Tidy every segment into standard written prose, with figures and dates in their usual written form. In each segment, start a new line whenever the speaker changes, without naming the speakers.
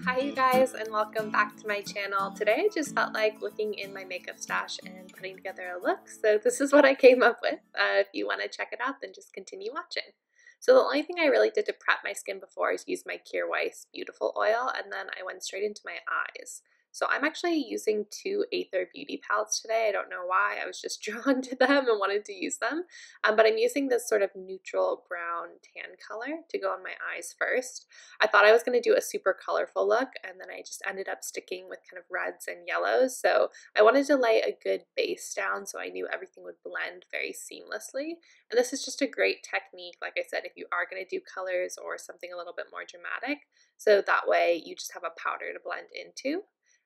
Hi you guys, and welcome back to my channel. Today I just felt like looking in my makeup stash and putting together a look, so this is what I came up with. If you want to check it out, then just continue watching. So the only thing I really did to prep my skin before is use my Kjaer Weis Beautiful Oil, and then I went straight into my eyes. So I'm actually using two Aether Beauty palettes today. I don't know why, I was just drawn to them and wanted to use them. But I'm using this sort of neutral brown tan color to go on my eyes first. I thought I was going to do a super colorful look, and then I just ended up sticking with kind of reds and yellows. So I wanted to lay a good base down so I knew everything would blend very seamlessly. And this is just a great technique, like I said, if you are going to do colors or something a little bit more dramatic. So that way you just have a powder to blend into.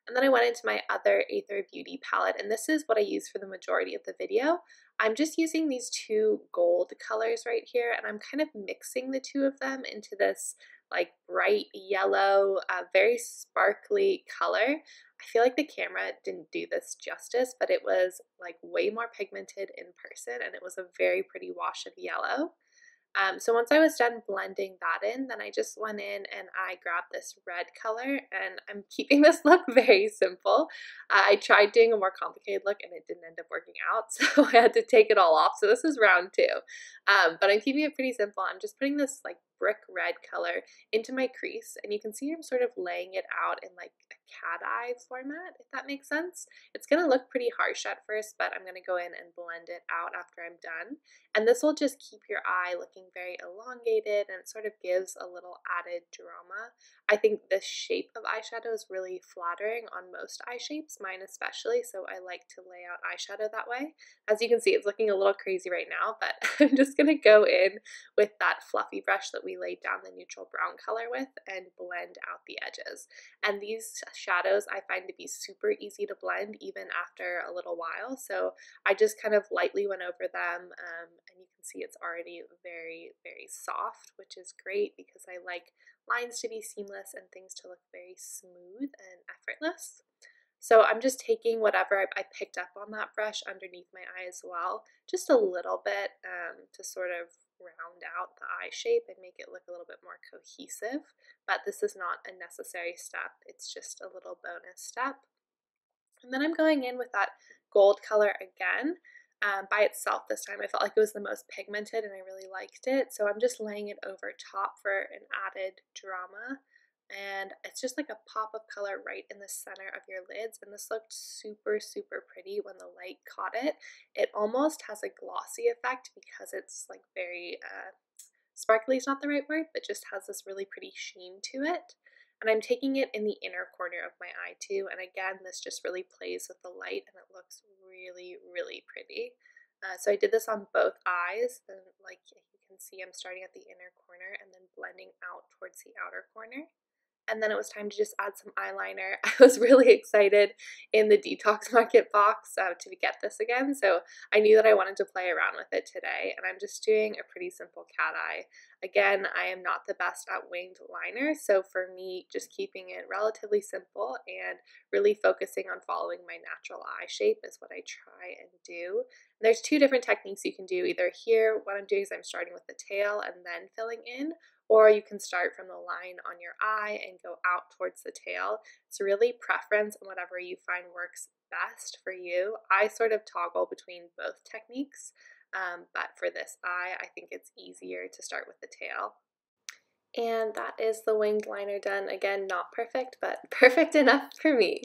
And then I went into my other Aether Beauty palette, and this is what I use for the majority of the video. I'm just using these two gold colors right here, and I'm kind of mixing the two of them into this like bright yellow, very sparkly color. I feel like the camera didn't do this justice, but it was like way more pigmented in person, and it was a very pretty wash of yellow. So once I was done blending that in, then I just went in and I grabbed this red color, and I'm keeping this look very simple. I tried doing a more complicated look and it didn't end up working out, so I had to take it all off. So this is round two, but I'm keeping it pretty simple. I'm just putting this like brick red color into my crease, and you can see I'm sort of laying it out in like a cat eye format, if that makes sense. It's going to look pretty harsh at first, but I'm going to go in and blend it out after I'm done. And this will just keep your eye looking very elongated, and it sort of gives a little added drama. I think this shape of eyeshadow is really flattering on most eye shapes, mine especially, so I like to lay out eyeshadow that way. As you can see, it's looking a little crazy right now, but I'm just going to go in with that fluffy brush that we laid down the neutral brown color with and blend out the edges. And these shadows I find to be super easy to blend even after a little while, so I just kind of lightly went over them, and you can see it's already very, very soft, which is great because I like lines to be seamless and things to look very smooth and effortless. So I'm just taking whatever I picked up on that brush underneath my eye as well, just a little bit to sort of round out the eye shape and make it look a little bit more cohesive. But this is not a necessary step, it's just a little bonus step. And then I'm going in with that gold color again. By itself this time. I felt like it was the most pigmented and I really liked it. So I'm just laying it over top for an added drama. And it's just like a pop of color right in the center of your lids. And this looked super, super pretty when the light caught it. It almost has a glossy effect because it's like very, sparkly is not the right word, but just has this really pretty sheen to it. And I'm taking it in the inner corner of my eye too, and again this just really plays with the light and it looks really, really pretty. So I did this on both eyes, and like you can see I'm starting at the inner corner and then blending out towards the outer corner. And then it was time to just add some eyeliner. I was really excited in the Detox Market box to get this again, so I knew that I wanted to play around with it today, and I'm just doing a pretty simple cat eye. Again, I am not the best at winged liner, so for me, just keeping it relatively simple and really focusing on following my natural eye shape is what I try and do. And there's two different techniques you can do. Either here, what I'm doing is I'm starting with the tail and then filling in, or you can start from the line on your eye and go out towards the tail. It's really preference and whatever you find works best for you. I sort of toggle between both techniques, but for this eye, I think it's easier to start with the tail. And that is the winged liner done. Again, not perfect, but perfect enough for me.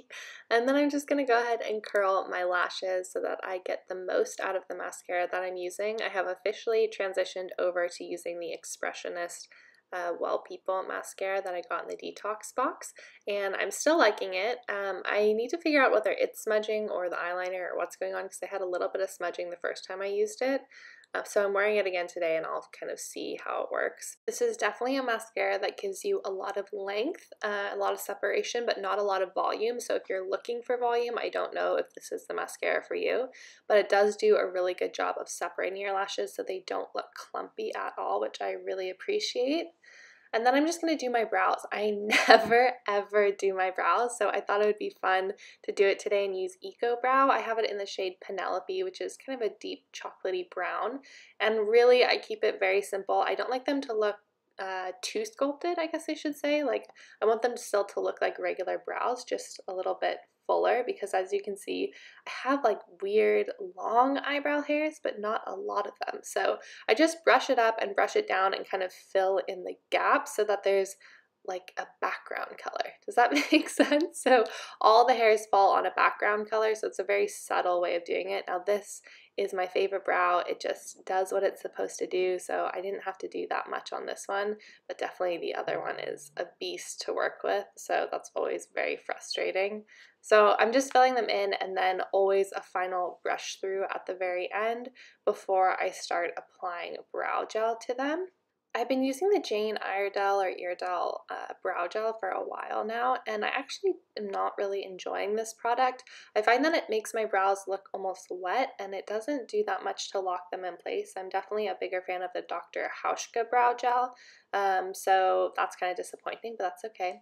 And then I'm just going to go ahead and curl my lashes so that I get the most out of the mascara that I'm using. I have officially transitioned over to using the Expressionist Well People mascara that I got in the detox box, and I'm still liking it. I need to figure out whether it's smudging or the eyeliner or what's going on, because I had a little bit of smudging the first time I used it. So I'm wearing it again today and I'll kind of see how it works. This is definitely a mascara that gives you a lot of length, a lot of separation, but not a lot of volume. So if you're looking for volume, I don't know if this is the mascara for you, but it does do a really good job of separating your lashes so they don't look clumpy at all, which I really appreciate. And then I'm just going to do my brows. I never ever do my brows, so I thought it would be fun to do it today and use Eco Brow. I have it in the shade Penelope, which is kind of a deep chocolatey brown, and really I keep it very simple. I don't like them to look too sculpted, I guess I should say. Like, I want them still to look like regular brows, just a little bit fuller, because as you can see, I have like weird long eyebrow hairs, but not a lot of them. So I just brush it up and brush it down and kind of fill in the gaps so that there's like a background color. Does that make sense? So all the hairs fall on a background color, so it's a very subtle way of doing it. Now this is my favorite brow. It just does what it's supposed to do, so I didn't have to do that much on this one, but definitely the other one is a beast to work with, so that's always very frustrating. So I'm just filling them in, and then always a final brush through at the very end before I start applying brow gel to them. I've been using the Jane Iredale or Iredale brow gel for a while now, and I actually am not really enjoying this product. I find that it makes my brows look almost wet, and it doesn't do that much to lock them in place. I'm definitely a bigger fan of the Dr. Hauschka brow gel, so that's kind of disappointing, but that's okay.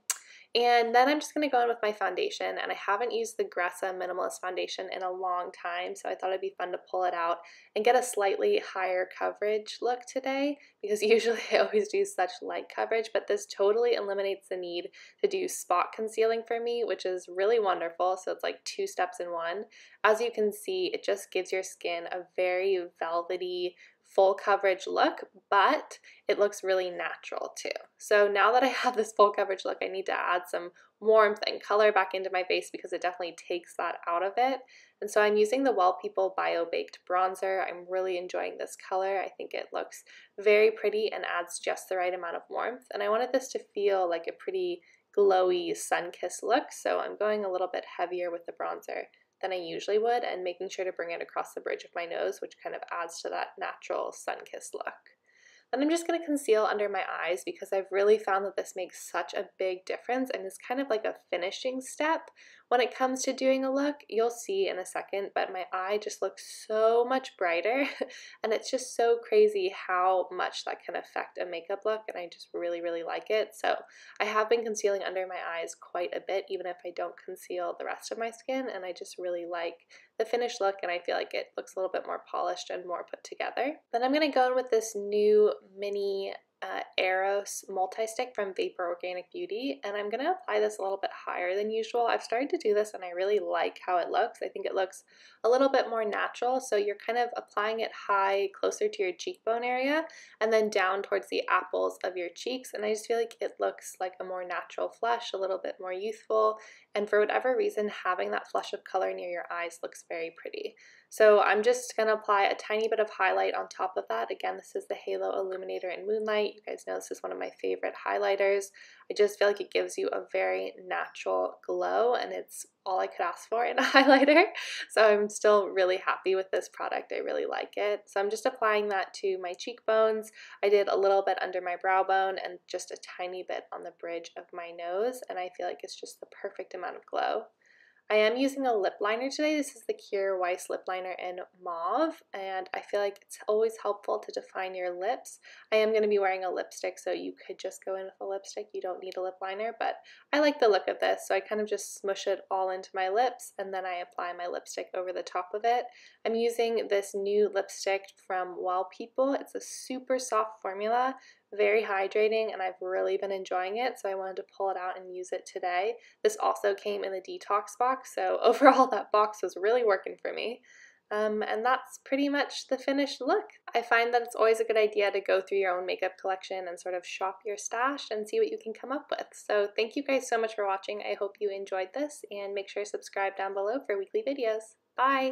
And then I'm just going to go in with my foundation, and I haven't used the Gressa Minimalist Foundation in a long time, so I thought it'd be fun to pull it out and get a slightly higher coverage look today, because usually I always do such light coverage, but this totally eliminates the need to do spot concealing for me, which is really wonderful. So it's like 2 steps in one. As you can see, it just gives your skin a very velvety, full coverage look, but it looks really natural too. So now that I have this full coverage look, I need to add some warmth and color back into my face because it definitely takes that out of it. And so I'm using the Well People Bio Baked Bronzer. I'm really enjoying this color. I think it looks very pretty and adds just the right amount of warmth. And I wanted this to feel like a pretty glowy sun-kissed look, so I'm going a little bit heavier with the bronzer than I usually would, and making sure to bring it across the bridge of my nose, which kind of adds to that natural sun-kissed look. Then I'm just going to conceal under my eyes because I've really found that this makes such a big difference and is kind of like a finishing step when it comes to doing a look. You'll see in a second, but my eye just looks so much brighter and it's just so crazy how much that can affect a makeup look, and I just really, really like it. So I have been concealing under my eyes quite a bit, even if I don't conceal the rest of my skin, and I just really like the finished look, and I feel like it looks a little bit more polished and more put together. Then I'm going to go in with this new mini Eros multi-stick from Vapor Organic Beauty, and I'm going to apply this a little bit higher than usual. I've started to do this and I really like how it looks. I think it looks a little bit more natural, so you're kind of applying it high closer to your cheekbone area and then down towards the apples of your cheeks, and I just feel like it looks like a more natural flush, a little bit more youthful, and for whatever reason having that flush of color near your eyes looks very pretty. So I'm just going to apply a tiny bit of highlight on top of that. Again, this is the Halo Illuminator in Moonlight. You guys know this is one of my favorite highlighters. I just feel like it gives you a very natural glow, and it's all I could ask for in a highlighter. So I'm still really happy with this product. I really like it. So I'm just applying that to my cheekbones. I did a little bit under my brow bone and just a tiny bit on the bridge of my nose, and I feel like it's just the perfect amount of glow. I am using a lip liner today. This is the Kjaer Weis lip liner in Mauve, and I feel like it's always helpful to define your lips. I am going to be wearing a lipstick, so you could just go in with a lipstick. You don't need a lip liner, but I like the look of this, so I kind of just smush it all into my lips, and then I apply my lipstick over the top of it. I'm using this new lipstick from Well People. It's a super soft formula, very hydrating, and I've really been enjoying it, so I wanted to pull it out and use it today. This also came in the detox box, so overall that box was really working for me. And that's pretty much the finished look. I find that it's always a good idea to go through your own makeup collection and sort of shop your stash and see what you can come up with. So thank you guys so much for watching. I hope you enjoyed this, and make sure to subscribe down below for weekly videos. Bye!